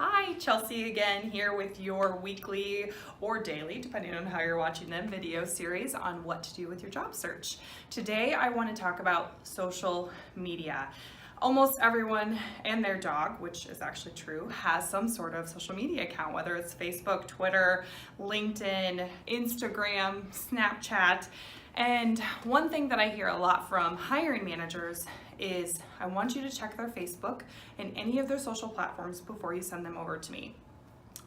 Hi, Chelsea again here with your weekly or daily, depending on how you're watching them, video series on what to do with your job search. Today I want to talk about social media. Almost everyone and their dog, which is actually true, has some sort of social media account, whether it's Facebook, Twitter, LinkedIn, Instagram, Snapchat. And one thing that I hear a lot from hiring managers is, I want you to check their Facebook and any of their social platforms before you send them over to me.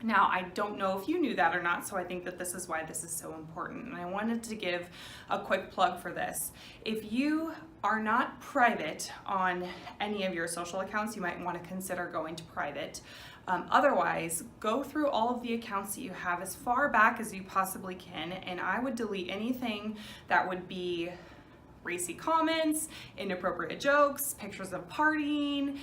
Now, I don't know if you knew that or not, so I think that this is why this is so important. And I wanted to give a quick plug for this. If you are not private on any of your social accounts, you might want to consider going to private. Otherwise, go through all of the accounts that you have as far back as you possibly can, and I would delete anything that would be racy comments, inappropriate jokes, pictures of partying,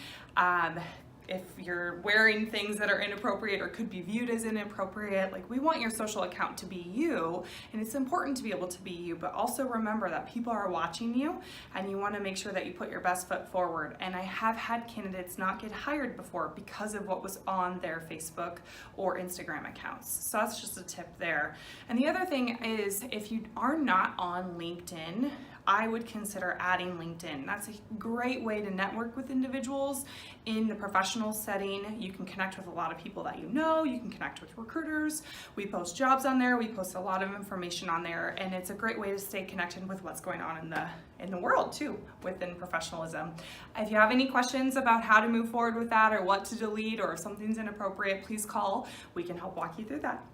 if you're wearing things that are inappropriate or could be viewed as inappropriate. Like, we want your social account to be you, and it's important to be able to be you, but also remember that people are watching you and you want to make sure that you put your best foot forward. And I have had candidates not get hired before because of what was on their Facebook or Instagram accounts. So that's just a tip there. And the other thing is, if you are not on LinkedIn, I would consider adding LinkedIn. That's a great way to network with individuals in the professional setting. You can connect with a lot of people that you know. You can connect with recruiters. We post jobs on there. We post a lot of information on there, and it's a great way to stay connected with what's going on in the world too, within professionalism. If you have any questions about how to move forward with that, or what to delete, or if something's inappropriate, please call. We can help walk you through that.